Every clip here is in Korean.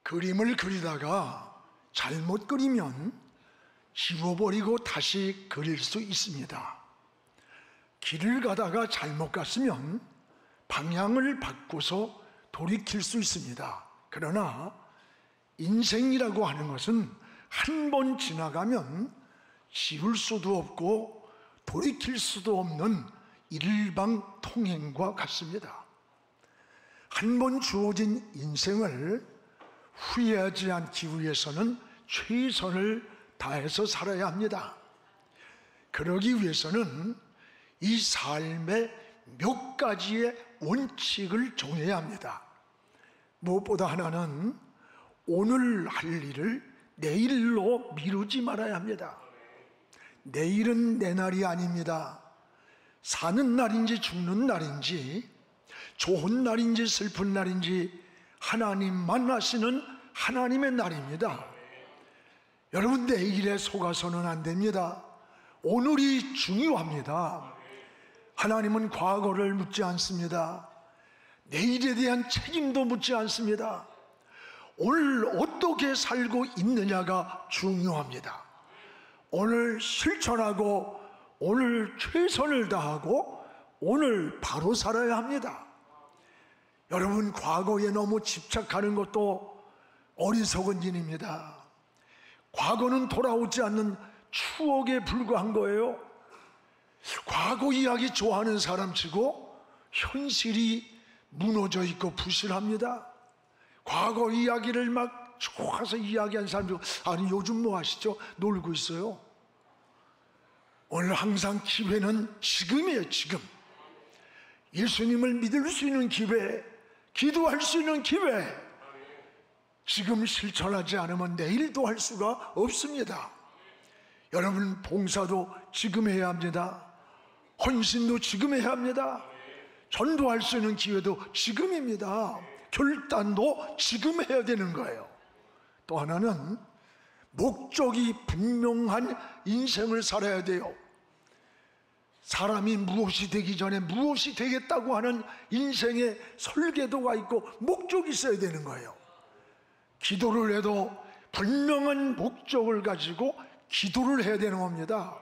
그림을 그리다가 잘못 그리면 지워버리고 다시 그릴 수 있습니다. 길을 가다가 잘못 갔으면 방향을 바꿔서 돌이킬 수 있습니다. 그러나 인생이라고 하는 것은 한 번 지나가면 지울 수도 없고 돌이킬 수도 없는 일방통행과 같습니다. 한 번 주어진 인생을 후회하지 않기 위해서는 최선을 다해서 살아야 합니다. 그러기 위해서는 이 삶의 몇 가지의 원칙을 정해야 합니다. 무엇보다 하나는 오늘 할 일을 내일로 미루지 말아야 합니다. 내일은 내 날이 아닙니다. 사는 날인지 죽는 날인지, 좋은 날인지 슬픈 날인지 하나님만 아시는 하나님의 날입니다. 여러분, 내일에 속아서는 안 됩니다. 오늘이 중요합니다. 하나님은 과거를 묻지 않습니다. 내일에 대한 책임도 묻지 않습니다. 오늘 어떻게 살고 있느냐가 중요합니다. 오늘 실천하고 오늘 최선을 다하고 오늘 바로 살아야 합니다. 여러분, 과거에 너무 집착하는 것도 어리석은 일입니다. 과거는 돌아오지 않는 추억에 불과한 거예요. 과거 이야기 좋아하는 사람치고 현실이 무너져 있고 부실합니다. 과거 이야기를 막 좋아서 이야기한 사람들, 아니 요즘 뭐 하시죠? 놀고 있어요. 오늘 항상 기회는 지금이에요. 지금 예수님을 믿을 수 있는 기회, 기도할 수 있는 기회, 지금 실천하지 않으면 내일도 할 수가 없습니다. 여러분, 봉사도 지금 해야 합니다. 헌신도 지금 해야 합니다. 전도할 수 있는 기회도 지금입니다. 결단도 지금 해야 되는 거예요. 또 하나는 목적이 분명한 인생을 살아야 돼요. 사람이 무엇이 되기 전에 무엇이 되겠다고 하는 인생의 설계도가 있고 목적이 있어야 되는 거예요. 기도를 해도 분명한 목적을 가지고 기도를 해야 되는 겁니다.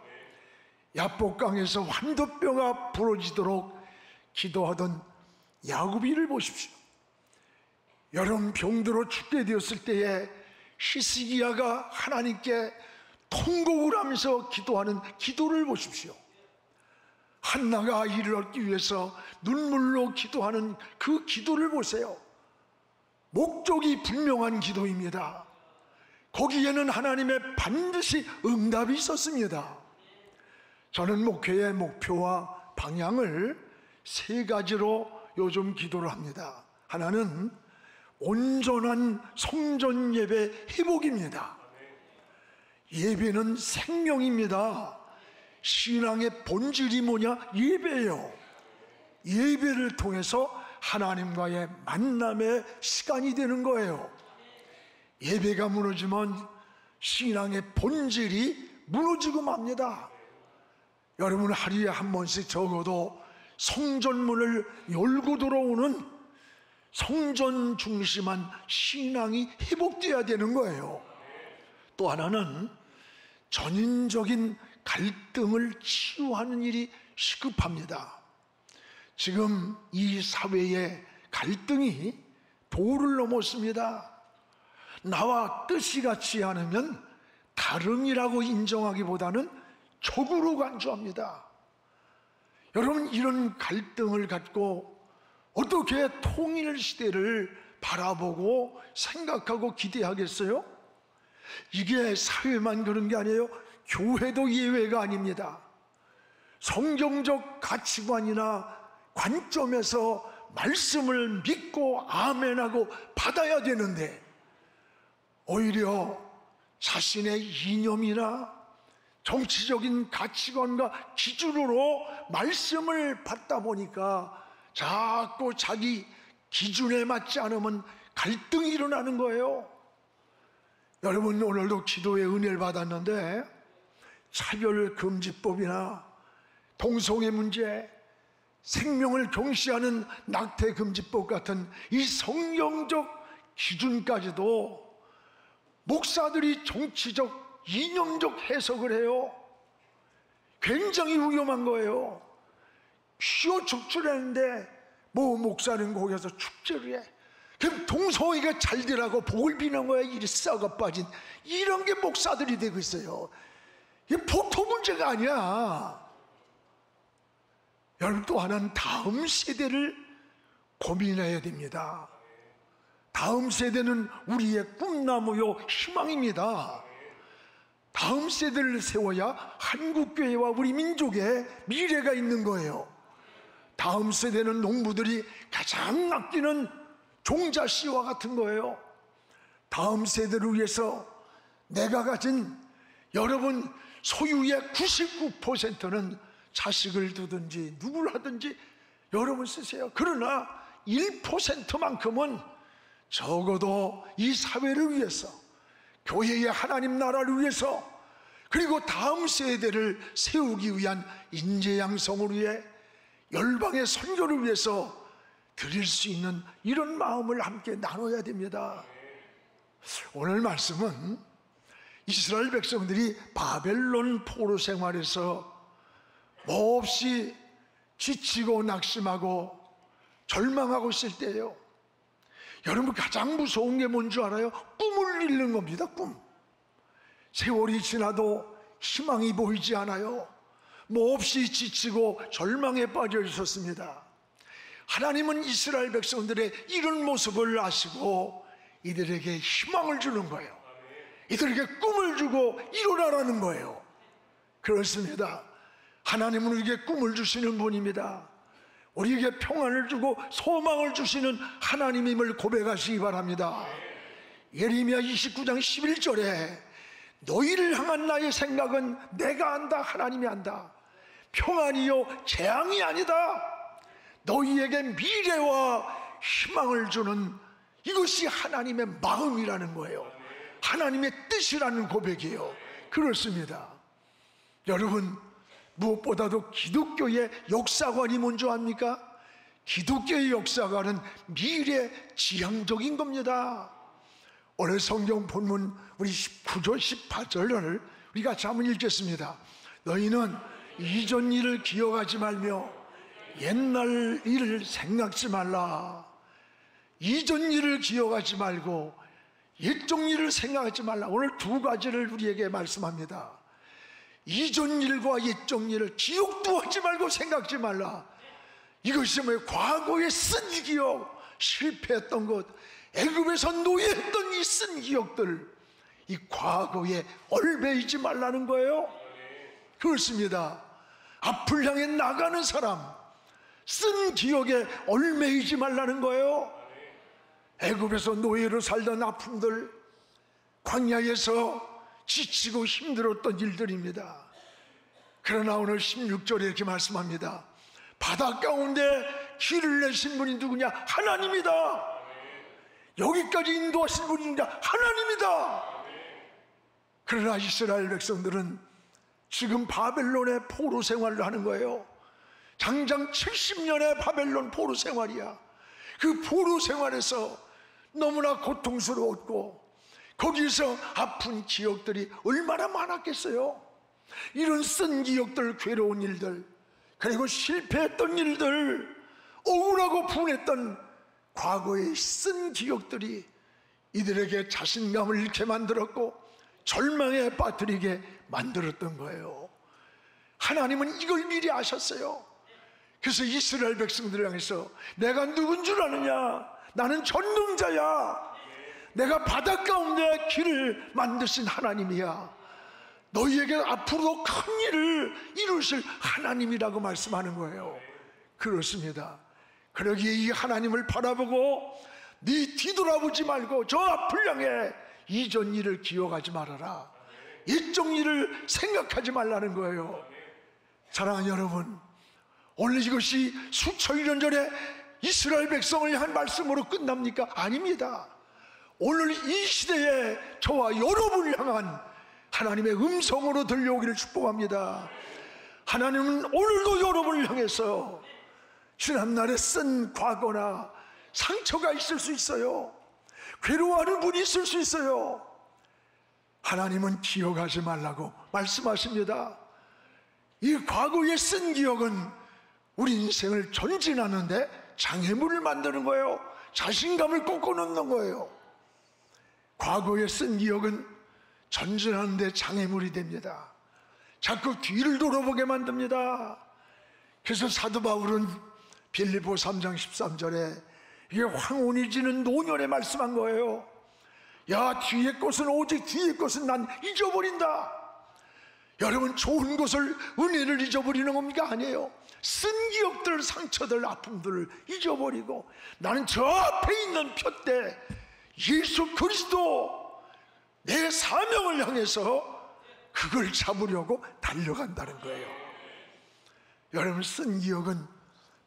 야복강에서 환도뼈가 부러지도록 기도하던 야구비를 보십시오. 여름 병들어 죽게 되었을 때에 히스기야가 하나님께 통곡을 하면서 기도하는 기도를 보십시오. 한나가 아이를 얻기 위해서 눈물로 기도하는 그 기도를 보세요. 목적이 분명한 기도입니다. 거기에는 하나님의 반드시 응답이 있었습니다. 저는 목회의 목표와 방향을 세 가지로 요즘 기도를 합니다. 하나는 온전한 성전 예배 회복입니다. 예배는 생명입니다. 신앙의 본질이 뭐냐? 예배예요. 예배를 통해서 하나님과의 만남의 시간이 되는 거예요. 예배가 무너지면 신앙의 본질이 무너지고 맙니다. 여러분, 하루에 한 번씩 적어도 성전문을 열고 들어오는 성전 중심한 신앙이 회복되어야 되는 거예요. 또 하나는 전인적인 갈등을 치유하는 일이 시급합니다. 지금 이 사회의 갈등이 도를 넘었습니다. 나와 뜻이 같지 않으면 다름이라고 인정하기보다는 적으로 간주합니다. 여러분, 이런 갈등을 갖고 어떻게 통일 시대를 바라보고 생각하고 기대하겠어요? 이게 사회만 그런 게 아니에요. 교회도 예외가 아닙니다. 성경적 가치관이나 관점에서 말씀을 믿고 아멘하고 받아야 되는데 오히려 자신의 이념이나 정치적인 가치관과 기준으로 말씀을 받다 보니까 자꾸 자기 기준에 맞지 않으면 갈등이 일어나는 거예요. 여러분, 오늘도 기도의 은혜를 받았는데 차별금지법이나 동성애 문제, 생명을 경시하는 낙태금지법 같은 이 성경적 기준까지도 목사들이 정치적, 이념적 해석을 해요. 굉장히 위험한 거예요. 쉬어 축제하는데 뭐 목사는 거기서 축제를 해. 그럼 동성애가 잘 되라고 복을 비는 거야. 이 썩어 빠진 이런 게 목사들이 되고 있어요. 이게 보통 문제가 아니야. 여러분, 또 하나는 다음 세대를 고민해야 됩니다. 다음 세대는 우리의 꿈나무요 희망입니다. 다음 세대를 세워야 한국교회와 우리 민족의 미래가 있는 거예요. 다음 세대는 농부들이 가장 아끼는 종자씨와 같은 거예요. 다음 세대를 위해서 내가 가진 여러분 소유의 99%는 자식을 두든지 누굴 하든지 여러분 쓰세요. 그러나 1%만큼은 적어도 이 사회를 위해서, 교회의 하나님 나라를 위해서, 그리고 다음 세대를 세우기 위한 인재 양성을 위해, 열방의 선교를 위해서 드릴 수 있는 이런 마음을 함께 나눠야 됩니다. 오늘 말씀은 이스라엘 백성들이 바벨론 포로 생활에서 몹시 지치고 낙심하고 절망하고 있을 때예요. 여러분, 가장 무서운 게 뭔 줄 알아요? 꿈을 잃는 겁니다. 꿈. 세월이 지나도 희망이 보이지 않아요. 몹시 지치고 절망에 빠져 있었습니다. 하나님은 이스라엘 백성들의 이런 모습을 아시고 이들에게 희망을 주는 거예요. 이들에게 꿈을 주고 일어나라는 거예요. 그렇습니다. 하나님은 우리에게 꿈을 주시는 분입니다. 우리에게 평안을 주고 소망을 주시는 하나님임을 고백하시기 바랍니다. 예레미야 29장 11절에 너희를 향한 나의 생각은 내가 안다, 하나님이 안다. 평안이요 재앙이 아니다. 너희에게 미래와 희망을 주는, 이것이 하나님의 마음이라는 거예요. 하나님의 뜻이라는 고백이에요. 그렇습니다. 여러분, 무엇보다도 기독교의 역사관이 뭔지 압니까? 기독교의 역사관은 미래지향적인 겁니다. 오늘 성경 본문 우리 19절 18절을 우리 같이 한번 읽겠습니다. 너희는 이전 일을 기억하지 말며 옛날 일을 생각지 말라. 이전 일을 기억하지 말고 옛적 일을 생각하지 말라. 오늘 두 가지를 우리에게 말씀합니다. 이전 일과 옛적 일을 기억도 하지 말고 생각지 말라. 이것이 뭐예요? 과거에 쓴 기억, 실패했던 것, 애굽에서 노예했던 이 쓴 기억들, 이 과거에 얼매이지 말라는 거예요. 그렇습니다. 앞을 향해 나가는 사람, 쓴 기억에 얼매이지 말라는 거예요. 애굽에서 노예로 살던 아픔들, 광야에서 지치고 힘들었던 일들입니다. 그러나 오늘 16절에 이렇게 말씀합니다. 바다 가운데 길을 내신 분이 누구냐? 하나님이다. 여기까지 인도하신 분이 누구냐? 하나님이다. 그러나 이스라엘 백성들은 지금 바벨론의 포로 생활을 하는 거예요. 장장 70년의 바벨론 포로 생활이야. 그 포로 생활에서 너무나 고통스러웠고 거기서 아픈 기억들이 얼마나 많았겠어요. 이런 쓴 기억들, 괴로운 일들, 그리고 실패했던 일들, 억울하고 분했던 과거의 쓴 기억들이 이들에게 자신감을 잃게 만들었고 절망에 빠뜨리게 만들었던 거예요. 하나님은 이걸 미리 아셨어요. 그래서 이스라엘 백성들을 향해서 내가 누군 줄 아느냐? 나는 전능자야. 내가 바다 가운데 길을 만드신 하나님이야. 너희에게 앞으로 큰 일을 이루실 하나님이라고 말씀하는 거예요. 그렇습니다. 그러기에 이 하나님을 바라보고 네 뒤돌아보지 말고 저 앞을 향해 이전 일을 기억하지 말아라. 옛적 일을 생각하지 말라는 거예요. 사랑하는 여러분, 오늘 이것이 수천년 전에 이스라엘 백성을 향한 말씀으로 끝납니까? 아닙니다. 오늘 이 시대에 저와 여러분을 향한 하나님의 음성으로 들려오기를 축복합니다. 하나님은 오늘도 여러분을 향해서 지난날에 쓴 과거나 상처가 있을 수 있어요. 괴로워하는 분이 있을 수 있어요. 하나님은 기억하지 말라고 말씀하십니다. 이 과거에 쓴 기억은 우리 인생을 전진하는데 장애물을 만드는 거예요. 자신감을 꺾어놓는 거예요. 과거에 쓴 기억은 전진하는데 장애물이 됩니다. 자꾸 뒤를 돌아보게 만듭니다. 그래서 사도 바울은 빌립보 3장 13절에 이게 황혼이 지는 노년에 말씀한 거예요. 야, 뒤의 것은 오직 뒤의 것은 난 잊어버린다. 여러분, 좋은 것을, 은혜를 잊어버리는 겁니까? 아니에요. 쓴 기억들, 상처들, 아픔들을 잊어버리고 나는 저 앞에 있는 표대 예수 그리스도, 내 사명을 향해서 그걸 잡으려고 달려간다는 거예요. 여러분, 쓴 기억은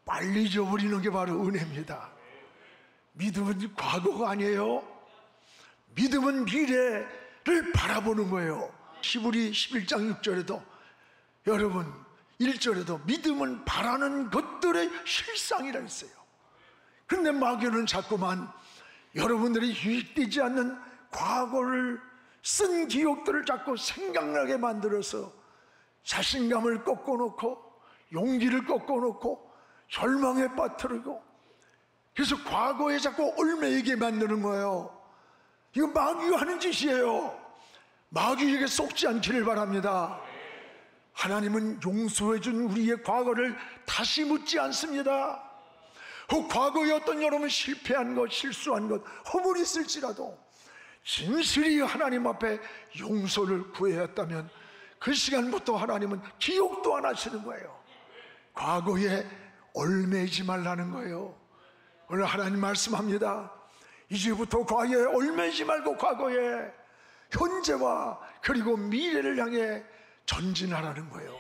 빨리 잊어버리는 게 바로 은혜입니다. 믿음은 과거가 아니에요. 믿음은 미래를 바라보는 거예요. 히브리 11장 6절에도, 여러분 1절에도 믿음은 바라는 것들의 실상이라 했어요. 그런데 마귀는 자꾸만 여러분들이 유익되지 않는 과거를 쓴 기억들을 자꾸 생각나게 만들어서 자신감을 꺾어놓고 용기를 꺾어놓고 절망에 빠뜨리고, 그래서 과거에 자꾸 얽매이게 만드는 거예요. 이거 마귀가 하는 짓이에요. 마귀에게 속지 않기를 바랍니다. 하나님은 용서해준 우리의 과거를 다시 묻지 않습니다. 과거에 어떤 여러분 실패한 것, 실수한 것, 허물이 있을지라도 진실이 하나님 앞에 용서를 구해야 했다면 그 시간부터 하나님은 기억도 안 하시는 거예요. 과거에 얽매이지 말라는 거예요. 오늘 하나님 말씀합니다. 이제부터 과거에 얽매이지 말고 과거에, 현재와 그리고 미래를 향해 전진하라는 거예요.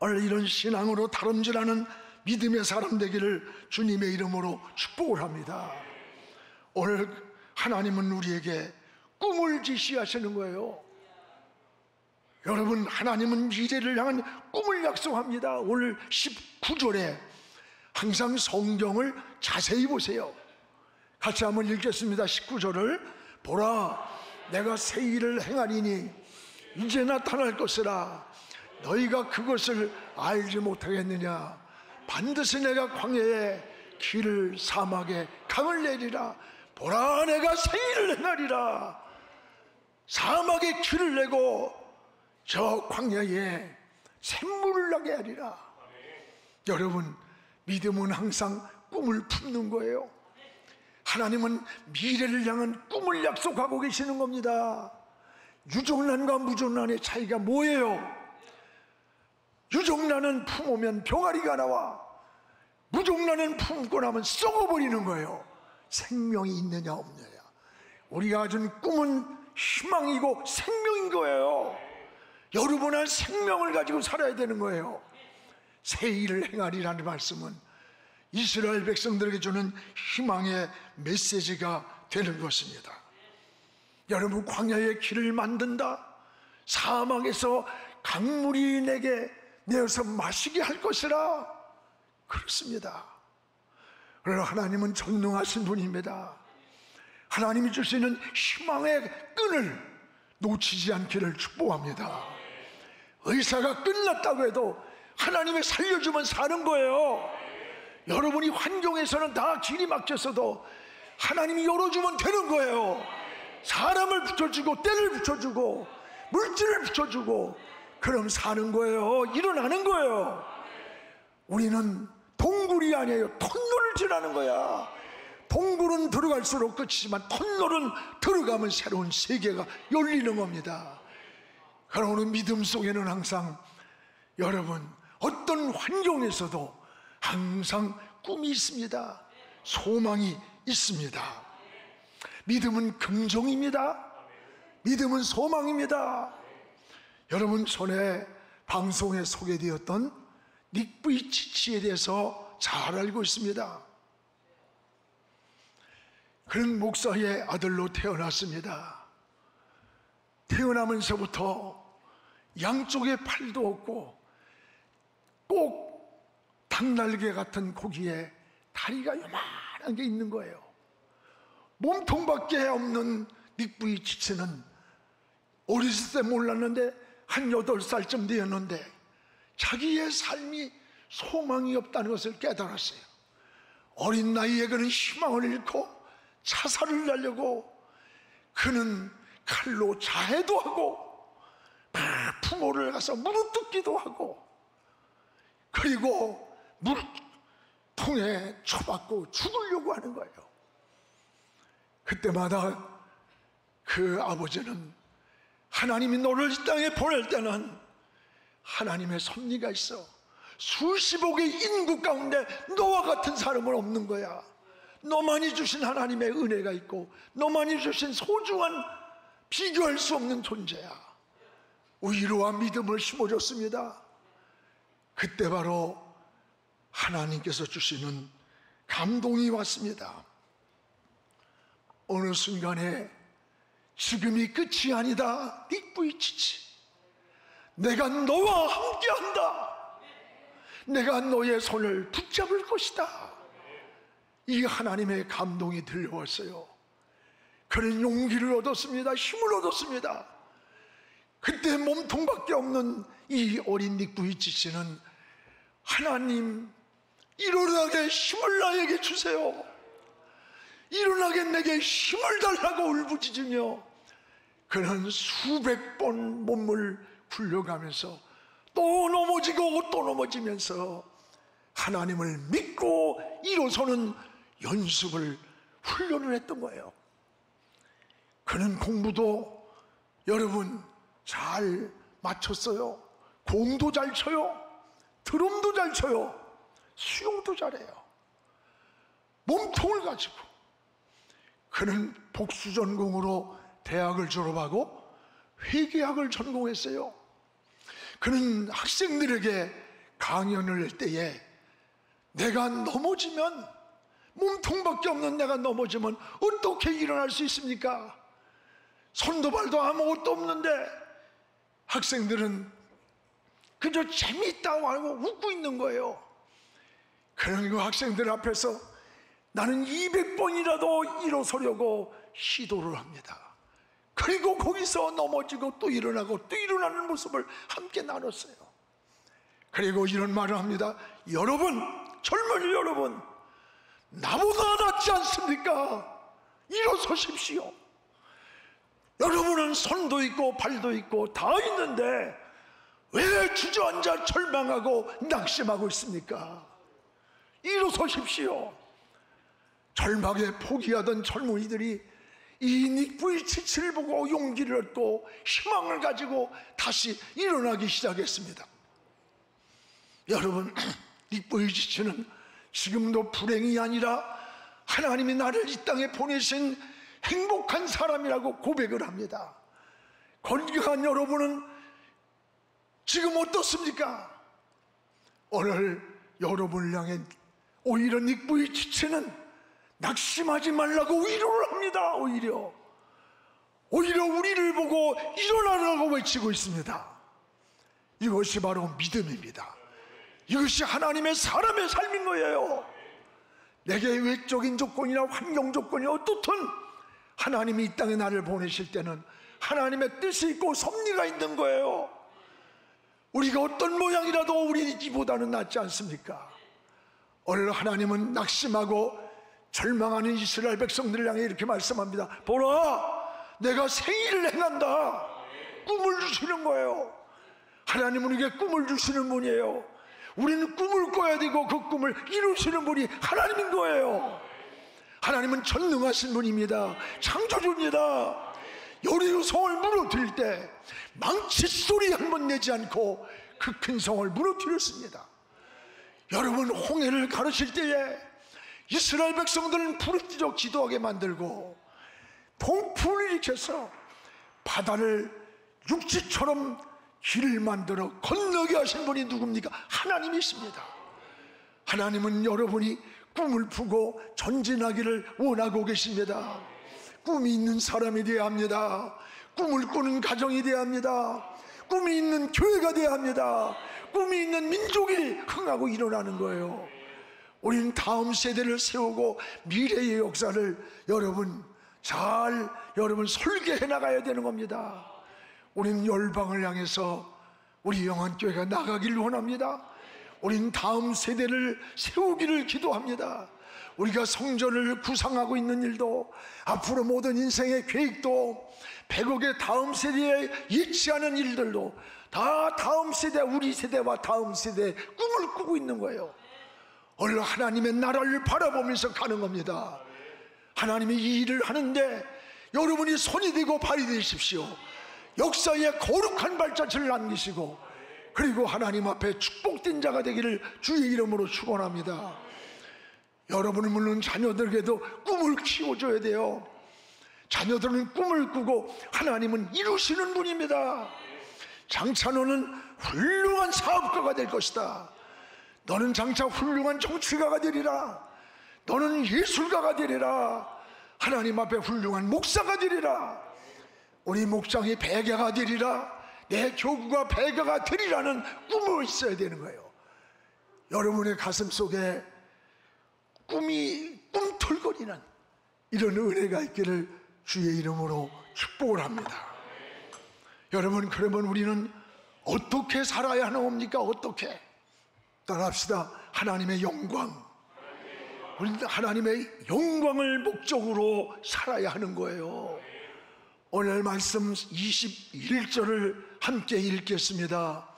오늘 이런 신앙으로 다름질하는 믿음의 사람 되기를 주님의 이름으로 축복을 합니다. 오늘 하나님은 우리에게 꿈을 지시하시는 거예요. 여러분, 하나님은 미래를 향한 꿈을 약속합니다. 오늘 19절에 항상 성경을 자세히 보세요. 같이 한번 읽겠습니다. 19절을 보라, 내가 새 일을 행하리니 이제 나타날 것이라 너희가 그것을 알지 못하겠느냐. 반드시 내가 광야에 길을, 사막에 강을 내리라. 보라, 내가 새 일을 행하리라. 사막에 길을 내고 저 광야에 샘물을 나게 하리라. 여러분, 믿음은 항상 꿈을 품는 거예요. 하나님은 미래를 향한 꿈을 약속하고 계시는 겁니다. 유종란과 무종란의 차이가 뭐예요? 유종란은 품으면 병아리가 나와, 무종란은 품고 나면 썩어버리는 거예요. 생명이 있느냐 없느냐. 우리가 가진 꿈은 희망이고 생명인 거예요. 여러분은 생명을 가지고 살아야 되는 거예요. 새 일을 행하리라는 말씀은 이스라엘 백성들에게 주는 희망의 메시지가 되는 것입니다. 여러분, 광야의 길을 만든다, 사막에서 강물이 내게 내어서 마시게 할 것이라. 그렇습니다. 그러나 하나님은 전능하신 분입니다. 하나님이 주시는 희망의 끈을 놓치지 않기를 축복합니다. 의사가 끝났다고 해도 하나님이 살려주면 사는 거예요. 여러분이 환경에서는 다 길이 막혔어도 하나님이 열어주면 되는 거예요. 사람을 붙여주고 때를 붙여주고 물질을 붙여주고 그럼 사는 거예요. 일어나는 거예요. 우리는 동굴이 아니에요. 터널을 지나는 거야. 동굴은 들어갈수록 끝이지만 터널은 들어가면 새로운 세계가 열리는 겁니다. 그러나 믿음 속에는 항상 여러분 어떤 환경에서도 항상 꿈이 있습니다. 소망이 있습니다. 믿음은 긍정입니다. 믿음은 소망입니다. 여러분, 전에 방송에 소개되었던 닉 부이치치에 대해서 잘 알고 있습니다. 그는 목사의 아들로 태어났습니다. 태어나면서부터 양쪽에 팔도 없고 꼭 닭날개 같은 고기에 다리가 요만한 게 있는 거예요. 몸통밖에 없는 닉부이 지체는 어렸을 때 몰랐는데 한 8살쯤 되었는데 자기의 삶이 소망이 없다는 것을 깨달았어요. 어린 나이에 그는 희망을 잃고 자살을 하려고 그는 칼로 자해도 하고 부모를 가서 물어뜯기도 하고 그리고 물통에 쳐박고 죽으려고 하는 거예요. 그때마다 그 아버지는 하나님이 너를 이 땅에 보낼 때는 하나님의 섭리가 있어. 수십억의 인구 가운데 너와 같은 사람은 없는 거야. 너만이 주신 하나님의 은혜가 있고 너만이 주신 소중한 비교할 수 없는 존재야. 위로와 믿음을 심어줬습니다. 그때 바로 하나님께서 주시는 감동이 왔습니다. 어느 순간에 지금이 끝이 아니다. 닉부이 지치, 내가 너와 함께한다. 내가 너의 손을 붙잡을 것이다. 이 하나님의 감동이 들려왔어요. 그는 용기를 얻었습니다. 힘을 얻었습니다. 그때 몸통밖에 없는 이 어린 닉부이 지치는 하나님, 일어나게 힘을 나에게 주세요. 일어나게 내게 힘을 달라고 울부짖으며 그는 수백 번 몸을 굴려가면서 또 넘어지고 또 넘어지면서 하나님을 믿고 일어서는 연습을, 훈련을 했던 거예요. 그는 공부도 여러분 잘 마쳤어요. 공도 잘 쳐요. 드럼도 잘 쳐요. 수영도 잘해요. 몸통을 가지고 그는 복수전공으로 대학을 졸업하고 회계학을 전공했어요. 그는 학생들에게 강연을 할 때에 내가 넘어지면, 몸통밖에 없는 내가 넘어지면 어떻게 일어날 수 있습니까? 손도 발도 아무것도 없는데 학생들은 그저 재미있다고 하고 웃고 있는 거예요. 그런 그 학생들 앞에서 나는 200번이라도 일어서려고 시도를 합니다. 그리고 거기서 넘어지고 또 일어나고 또 일어나는 모습을 함께 나눴어요. 그리고 이런 말을 합니다. 여러분, 젊은 여러분, 나보다 낫지 않습니까? 일어서십시오. 여러분은 손도 있고 발도 있고 다 있는데 왜 주저앉아 절망하고 낙심하고 있습니까? 일어서십시오. 절망에 포기하던 젊은이들이 이 닉부이 지치를 보고 용기를 얻고 희망을 가지고 다시 일어나기 시작했습니다. 여러분, 닉부이 지치는 지금도 불행이 아니라 하나님이 나를 이 땅에 보내신 행복한 사람이라고 고백을 합니다. 건강한 여러분은 지금 어떻습니까? 오늘 여러분을 향해 오히려 닉부이 지치는 낙심하지 말라고 위로를 합니다. 오히려 우리를 보고 일어나라고 외치고 있습니다. 이것이 바로 믿음입니다. 이것이 하나님의 사람의 삶인 거예요. 내게 외적인 조건이나 환경 조건이 어떻든 하나님이 이 땅에 나를 보내실 때는 하나님의 뜻이 있고 섭리가 있는 거예요. 우리가 어떤 모양이라도 우리 이보다는 낫지 않습니까? 오늘 하나님은 낙심하고 절망하는 이스라엘 백성들을 향해 이렇게 말씀합니다. 보라, 내가 생일을 행한다. 꿈을 주시는 거예요. 하나님은 우리에게 꿈을 주시는 분이에요. 우리는 꿈을 꿔야 되고 그 꿈을 이루시는 분이 하나님인 거예요. 하나님은 전능하신 분입니다. 창조주입니다. 여리고 성을 무너뜨릴 때 망치 소리 한 번 내지 않고 그 큰 성을 무너뜨렸습니다. 여러분, 홍해를 가르칠 때에 이스라엘 백성들은 부르짖어 기도하게 만들고 동풍을 일으켜서 바다를 육지처럼 길을 만들어 건너게 하신 분이 누굽니까? 하나님이십니다. 하나님은 여러분이 꿈을 꾸고 전진하기를 원하고 계십니다. 꿈이 있는 사람이 되어야 합니다. 꿈을 꾸는 가정이 되어야 합니다. 꿈이 있는 교회가 되어야 합니다. 꿈이 있는 민족이 흥하고 일어나는 거예요. 우리는 다음 세대를 세우고 미래의 역사를 여러분 잘 여러분 설계해 나가야 되는 겁니다. 우리는 열방을 향해서 우리 영안교회가 나가기를 원합니다. 우리는 다음 세대를 세우기를 기도합니다. 우리가 성전을 구상하고 있는 일도, 앞으로 모든 인생의 계획도, 100억의 다음 세대에 잊지 않은 일들도 다 다음 세대, 우리 세대와 다음 세대의 꿈을 꾸고 있는 거예요. 오늘 하나님의 나라를 바라보면서 가는 겁니다. 하나님이 이 일을 하는데 여러분이 손이 되고 발이 되십시오. 역사에 거룩한 발자취를 남기시고, 그리고 하나님 앞에 축복된 자가 되기를 주의 이름으로 축원합니다. 여러분은 물론 자녀들에게도 꿈을 키워줘야 돼요. 자녀들은 꿈을 꾸고 하나님은 이루시는 분입니다. 장차 너는 훌륭한 사업가가 될 것이다. 너는 장차 훌륭한 정치가가 되리라. 너는 예술가가 되리라. 하나님 앞에 훌륭한 목사가 되리라. 우리 목장이 배가가 되리라. 내 교구가 배가가 되리라는 꿈이 있어야 되는 거예요. 여러분의 가슴 속에 꿈이 꿈틀거리는 이런 은혜가 있기를 주의 이름으로 축복을 합니다. 여러분, 그러면 우리는 어떻게 살아야 하는 겁니까? 어떻게? 따라합시다. 하나님의 영광. 우리는 하나님의 영광을 목적으로 살아야 하는 거예요. 오늘 말씀 21절을 함께 읽겠습니다.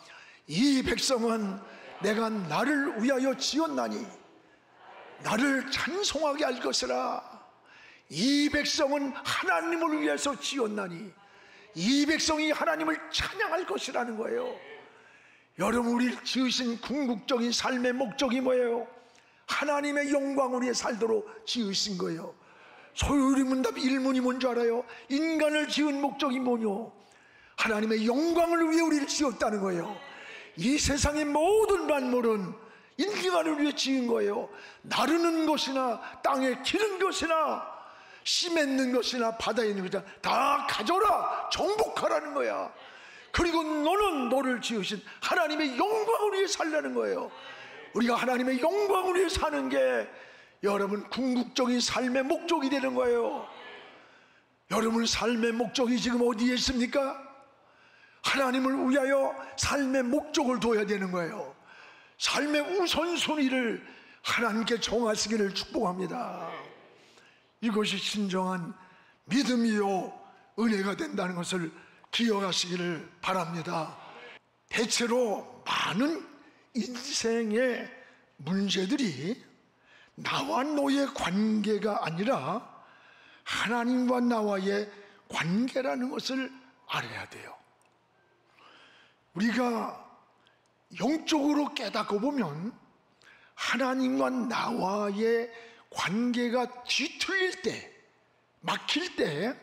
이 백성은 내가 나를 위하여 지었나니 나를 찬송하게 할 것이라. 이 백성은 하나님을 위해서 지었나니 이 백성이 하나님을 찬양할 것이라는 거예요. 여러분, 우리 지으신 궁극적인 삶의 목적이 뭐예요? 하나님의 영광을 위해 살도록 지으신 거예요. 소요리 문답 1문이 뭔지 알아요? 인간을 지은 목적이 뭐뇨? 하나님의 영광을 위해 우리를 지었다는 거예요. 이 세상의 모든 만물은 인간을 위해 지은 거예요. 나르는 것이나 땅에 기른 것이나 씨 맺는 것이나 바다에 있는 것이나 다 가져라, 정복하라는 거야. 그리고 너는 너를 지으신 하나님의 영광을 위해 살라는 거예요. 우리가 하나님의 영광을 위해 사는 게 여러분 궁극적인 삶의 목적이 되는 거예요. 여러분 삶의 목적이 지금 어디에 있습니까? 하나님을 위하여 삶의 목적을 둬야 되는 거예요. 삶의 우선순위를 하나님께 정하시기를 축복합니다. 이것이 진정한 믿음이요 은혜가 된다는 것을 기억하시기를 바랍니다. 대체로 많은 인생의 문제들이 나와 너의 관계가 아니라 하나님과 나와의 관계라는 것을 알아야 돼요. 우리가 영적으로 깨닫고 보면 하나님과 나와의 관계가 뒤틀릴 때, 막힐 때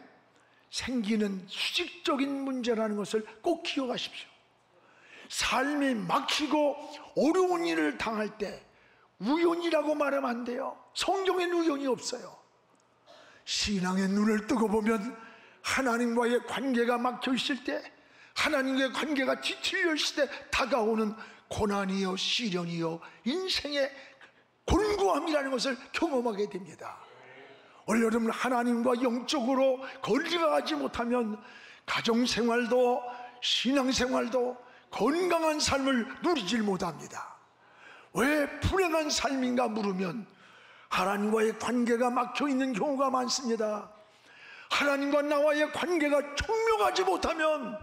생기는 수직적인 문제라는 것을 꼭 기억하십시오. 삶이 막히고 어려운 일을 당할 때 우연이라고 말하면 안 돼요. 성경에는 우연이 없어요. 신앙의 눈을 뜨고 보면 하나님과의 관계가 막혀 있을 때, 하나님과의 관계가 뒤틀려 있을 때 다가오는 고난이요 시련이요 인생의 곤고함이라는 것을 경험하게 됩니다. 오늘 여러분 하나님과 영적으로 거리가지 못하면 가정생활도 신앙생활도 건강한 삶을 누리질 못합니다. 왜 불행한 삶인가 물으면 하나님과의 관계가 막혀있는 경우가 많습니다. 하나님과 나와의 관계가 총명하지 못하면,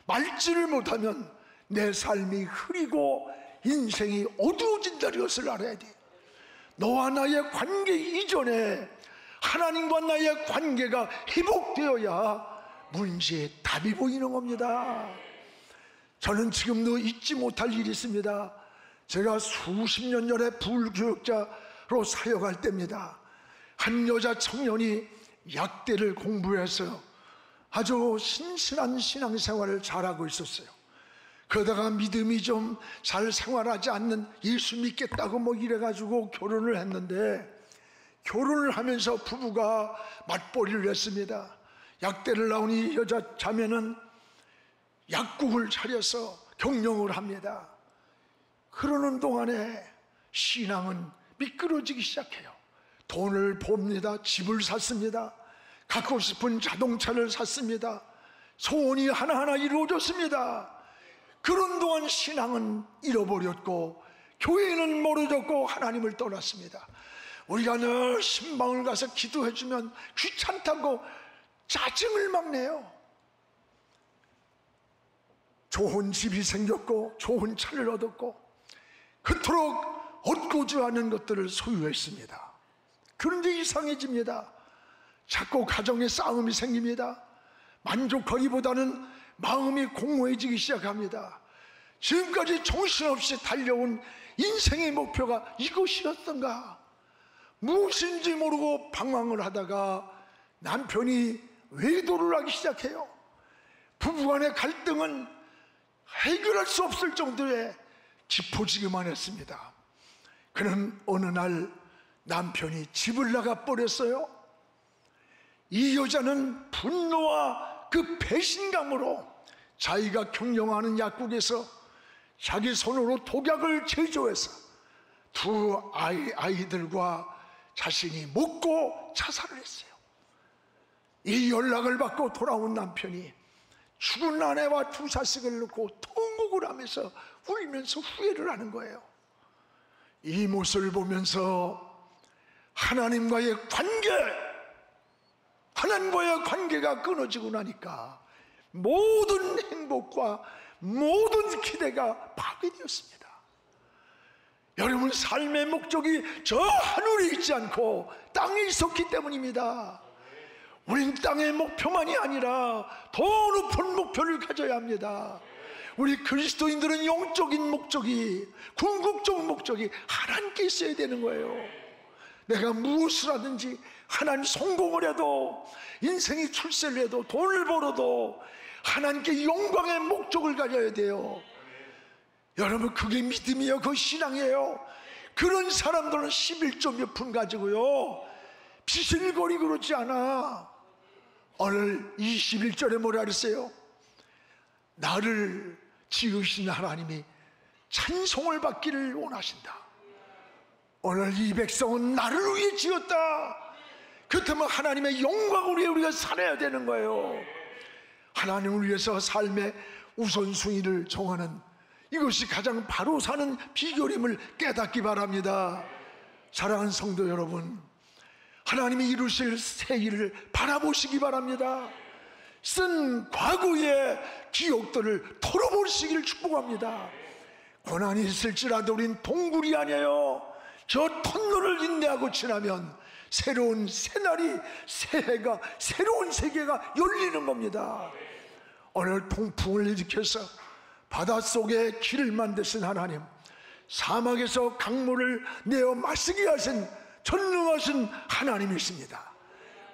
맑지를 못하면 내 삶이 흐리고 인생이 어두워진다는 것을 알아야 돼요. 너와 나의 관계 이전에 하나님과 나의 관계가 회복되어야 문제의 답이 보이는 겁니다. 저는 지금도 잊지 못할 일이 있습니다. 제가 수십 년 전에 불교육자로 사역할 때입니다. 한 여자 청년이 약대를 공부해서 아주 신실한 신앙생활을 잘하고 있었어요. 그러다가 믿음이 좀 잘 생활하지 않는, 예수 믿겠다고 뭐 이래가지고 결혼을 했는데, 결혼을 하면서 부부가 맞벌이를 했습니다. 약대를 나온 이 여자 자매는 약국을 차려서 경영을 합니다. 그러는 동안에 신앙은 미끄러지기 시작해요. 돈을 봅니다. 집을 샀습니다. 갖고 싶은 자동차를 샀습니다. 소원이 하나하나 이루어졌습니다. 그런 동안 신앙은 잃어버렸고 교회는 멀어졌고 하나님을 떠났습니다. 우리가 늘 신방을 가서 기도해주면 귀찮다고 짜증을 막 내요. 좋은 집이 생겼고 좋은 차를 얻었고 그토록 얻고자 하는 것들을 소유했습니다. 그런데 이상해집니다. 자꾸 가정에 싸움이 생깁니다. 만족하기보다는 마음이 공허해지기 시작합니다. 지금까지 정신없이 달려온 인생의 목표가 이것이었던가? 무엇인지 모르고 방황을 하다가 남편이 외도를 하기 시작해요. 부부간의 갈등은 해결할 수 없을 정도의 깊어지기만 했습니다. 그는 어느 날 남편이 집을 나가 버렸어요. 이 여자는 분노와 그 배신감으로 자기가 경영하는 약국에서 자기 손으로 독약을 제조해서 두 아이들과 자신이 먹고 자살을 했어요. 이 연락을 받고 돌아온 남편이 죽은 아내와 두 자식을 놓고 통곡을 하면서 울면서 후회를 하는 거예요. 이 모습을 보면서 하나님과의 관계가 끊어지고 나니까 모든 행복과 모든 기대가 파괴되었습니다. 여러분, 삶의 목적이 저 하늘에 있지 않고 땅에 있었기 때문입니다. 우린 땅의 목표만이 아니라 더 높은 목표를 가져야 합니다. 우리 그리스도인들은 영적인 목적이, 궁극적 목적이 하나님께 있어야 되는 거예요. 내가 무엇을 하든지 하나님 성공을 해도, 인생이 출세를 해도, 돈을 벌어도 하나님께 영광의 목적을 가져야 돼요. 여러분, 그게 믿음이에요. 그거 신앙이에요. 그런 사람들은 11조 몇 푼 가지고요 비실거리고 그러지 않아. 오늘 21절에 뭐라 그랬어요? 나를 지으신 하나님이 찬송을 받기를 원하신다. 오늘 이 백성은 나를 위해 지었다. 그렇다면 하나님의 영광을 위해 우리가 살아야 되는 거예요. 하나님을 위해서 삶의 우선순위를 정하는, 이것이 가장 바로 사는 비결임을 깨닫기 바랍니다. 사랑하는 성도 여러분, 하나님이 이루실 새 일을 바라보시기 바랍니다. 쓴 과거의 기억들을 털어버리시기를 축복합니다. 고난이 있을지라도 우린 동굴이 아니에요. 저 터널을 인내하고 지나면 새로운 새날이, 새해가, 새로운 세계가 열리는 겁니다. 오늘 통풍을 일으켜서 바닷속에 길을 만드신 하나님, 사막에서 강물을 내어 마시게 하신 전능하신 하나님이십니다.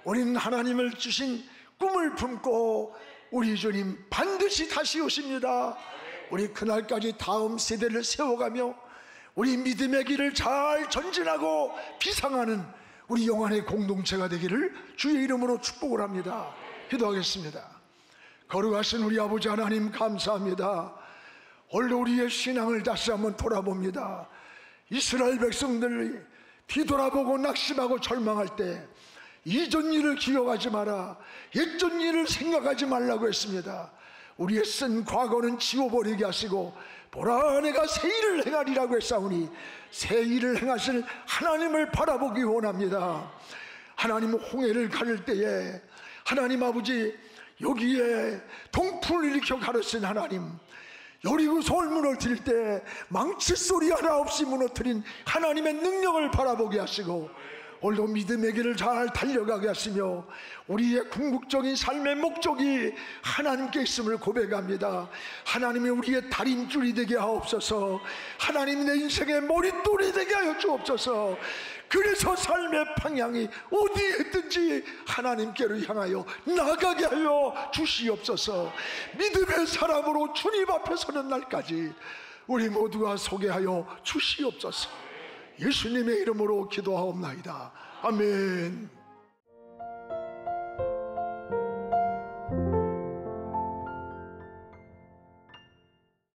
우리는 하나님을 주신 꿈을 품고 우리 주님 반드시 다시 오십니다. 우리 그날까지 다음 세대를 세워가며 우리 믿음의 길을 잘 전진하고 비상하는 우리 영안의 공동체가 되기를 주의 이름으로 축복을 합니다. 기도하겠습니다. 거룩하신 우리 아버지 하나님, 감사합니다. 오늘 우리의 신앙을 다시 한번 돌아봅니다. 이스라엘 백성들이 뒤돌아보고 낙심하고 절망할 때 이전 일을 기억하지 마라, 옛전 일을 생각하지 말라고 했습니다. 우리의 쓴 과거는 지워버리게 하시고 보라, 내가 새 일을 행하리라고 했사오니 새 일을 행하실 하나님을 바라보기 원합니다. 하나님, 홍해를 가를 때에 하나님 아버지, 여기에 동풍을 일으켜 가르친 하나님, 여리고성을 무너뜨릴 때 망치 소리 하나 없이 무너뜨린 하나님의 능력을 바라보게 하시고 오늘도 믿음의 길을 잘 달려가게 하시며 우리의 궁극적인 삶의 목적이 하나님께 있음을 고백합니다. 하나님이 우리의 달인줄이 되게 하옵소서. 하나님이 내 인생의 머릿돌이 되게 하여 주옵소서. 그래서 삶의 방향이 어디에 있든지 하나님께로 향하여 나가게 하여 주시옵소서. 믿음의 사람으로 주님 앞에 서는 날까지 우리 모두가 소개하여 주시옵소서. 예수님의 이름으로 기도하옵나이다. 아멘.